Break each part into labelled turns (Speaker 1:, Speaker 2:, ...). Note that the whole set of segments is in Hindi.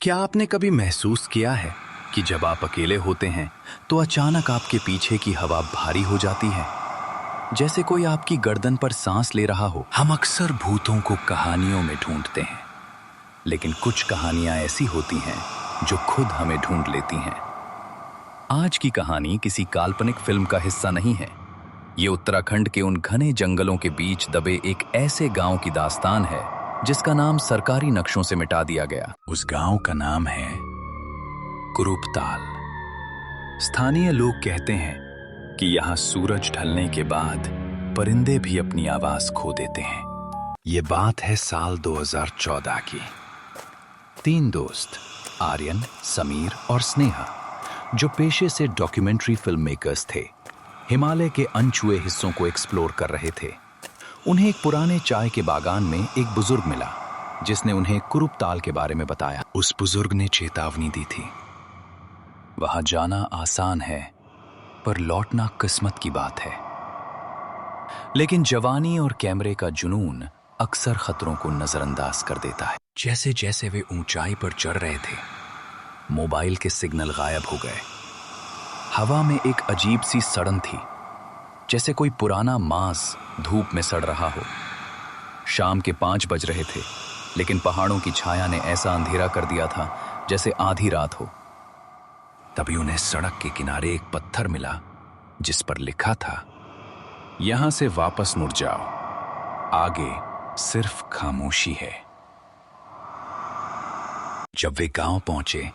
Speaker 1: क्या आपने कभी महसूस किया है कि जब आप अकेले होते हैं तो अचानक आपके पीछे की हवा भारी हो जाती है, जैसे कोई आपकी गर्दन पर सांस ले रहा हो। हम अक्सर भूतों को कहानियों में ढूंढते हैं, लेकिन कुछ कहानियां ऐसी होती हैं जो खुद हमें ढूंढ लेती हैं। आज की कहानी किसी काल्पनिक फिल्म का हिस्सा नहीं है। ये उत्तराखंड के उन घने जंगलों के बीच दबे एक ऐसे गांव की दास्तान है जिसका नाम सरकारी नक्शों से मिटा दिया गया। उस गांव का नाम है कुरूपताल। स्थानीय लोग कहते हैं कि यहाँ सूरज ढलने के बाद परिंदे भी अपनी आवाज खो देते हैं। ये बात है साल 2014 की। 3 दोस्त, आर्यन, समीर और स्नेहा, जो पेशे से डॉक्यूमेंट्री फिल्म मेकर्स थे, हिमालय के अनछुए हिस्सों को एक्सप्लोर कर रहे थे। उन्हें एक पुराने चाय के बागान में एक बुजुर्ग मिला जिसने उन्हें कुरूपताल के बारे में बताया। उस बुजुर्ग ने चेतावनी दी थी, वहां जाना आसान है पर लौटना किस्मत की बात है। लेकिन जवानी और कैमरे का जुनून अक्सर खतरों को नजरअंदाज कर देता है। जैसे जैसे वे ऊंचाई पर चढ़ रहे थे, मोबाइल के सिग्नल गायब हो गए। हवा में एक अजीब सी सड़न थी, जैसे कोई पुराना मांस धूप में सड़ रहा हो। शाम के 5 बज रहे थे, लेकिन पहाड़ों की छाया ने ऐसा अंधेरा कर दिया था जैसे आधी रात हो। तभी उन्हें सड़क के किनारे एक पत्थर मिला जिस पर लिखा था, यहां से वापस मुड़ जाओ, आगे सिर्फ खामोशी है। जब वे गांव पहुंचे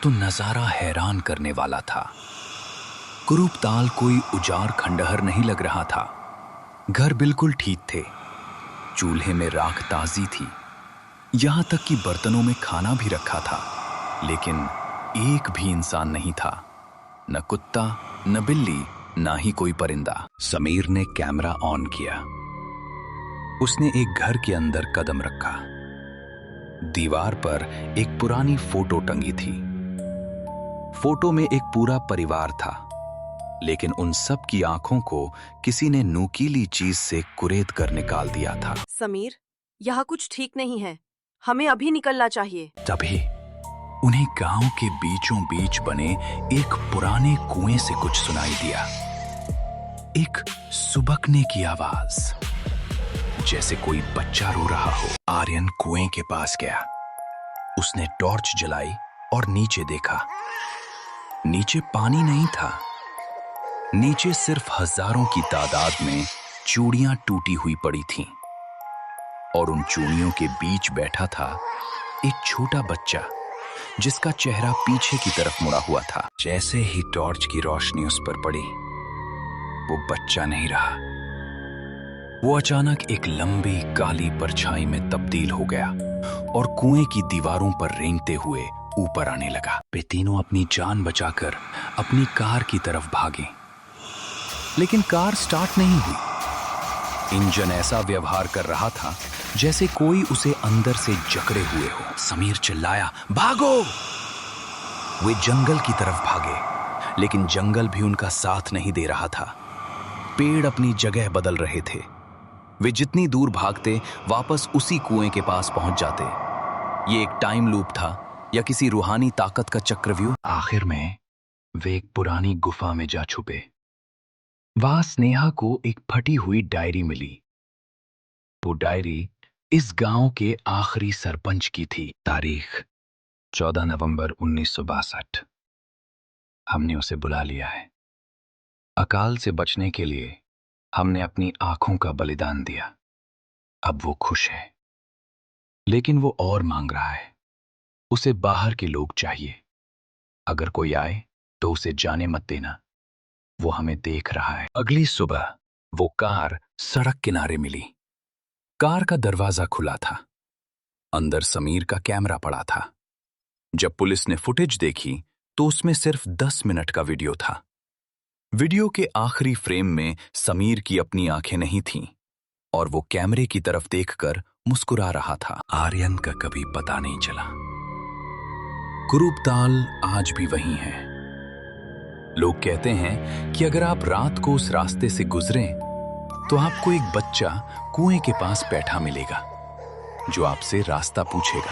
Speaker 1: तो नजारा हैरान करने वाला था। कुरूपताल कोई उजाड़ खंडहर नहीं लग रहा था। घर बिल्कुल ठीक थे, चूल्हे में राख ताजी थी, यहां तक कि बर्तनों में खाना भी रखा था। लेकिन एक भी इंसान नहीं था, न कुत्ता, न बिल्ली, ना ही कोई परिंदा। समीर ने कैमरा ऑन किया। उसने एक घर के अंदर कदम रखा। दीवार पर एक पुरानी फोटो टंगी थी। फोटो में एक पूरा परिवार था, लेकिन उन सब की आंखों को किसी ने नुकीली चीज से कुरेद कर निकाल दिया था।
Speaker 2: समीर, यहाँ कुछ ठीक नहीं है, हमें अभी निकलना चाहिए।
Speaker 1: तभी उन्हें गांव के बीचों बीच बने एक पुराने कुएं से कुछ सुनाई दिया। एक सुबकने की आवाज, जैसे कोई बच्चा रो रहा हो। आर्यन कुएं के पास गया। उसने टॉर्च जलाई और नीचे देखा। नीचे पानी नहीं था, नीचे सिर्फ हजारों की तादाद में चूड़ियां टूटी हुई पड़ी थीं, और उन चूड़ियों के बीच बैठा था एक छोटा बच्चा जिसका चेहरा पीछे की तरफ मुड़ा हुआ था। जैसे ही टॉर्च की रोशनी उस पर पड़ी, वो बच्चा नहीं रहा। वो अचानक एक लंबी काली परछाई में तब्दील हो गया और कुएं की दीवारों पर रेंगते हुए ऊपर आने लगा। वे तीनों अपनी जान बचाकर अपनी कार की तरफ भागे, लेकिन कार स्टार्ट नहीं हुई। इंजन ऐसा व्यवहार कर रहा था जैसे कोई उसे अंदर से जकड़े हुए हो। समीर चिल्लाया, भागो! वे जंगल की तरफ भागे, लेकिन जंगल भी उनका साथ नहीं दे रहा था। पेड़ अपनी जगह बदल रहे थे। वे जितनी दूर भागते, वापस उसी कुएं के पास पहुंच जाते। ये एक टाइम लूप था या किसी रूहानी ताकत का चक्रव्यूह। आखिर में वे एक पुरानी गुफा में जा छुपे। वहां स्नेहा को एक फटी हुई डायरी मिली। वो डायरी इस गांव के आखिरी सरपंच की थी। तारीख 14 नवंबर 1962। हमने उसे बुला लिया है। अकाल से बचने के लिए हमने अपनी आंखों का बलिदान दिया। अब वो खुश है, लेकिन वो और मांग रहा है। उसे बाहर के लोग चाहिए। अगर कोई आए तो उसे जाने मत देना, वो हमें देख रहा है। अगली सुबह वो कार सड़क किनारे मिली। कार का दरवाजा खुला था। अंदर समीर का कैमरा पड़ा था। जब पुलिस ने फुटेज देखी तो उसमें सिर्फ 10 मिनट का वीडियो था। वीडियो के आखिरी फ्रेम में समीर की अपनी आंखें नहीं थीं और वो कैमरे की तरफ देखकर मुस्कुरा रहा था। आर्यन का कभी पता नहीं चला। कुरूपताल आज भी वहीं है। लोग कहते हैं कि अगर आप रात को उस रास्ते से गुजरें तो आपको एक बच्चा कुएं के पास बैठा मिलेगा जो आपसे रास्ता पूछेगा।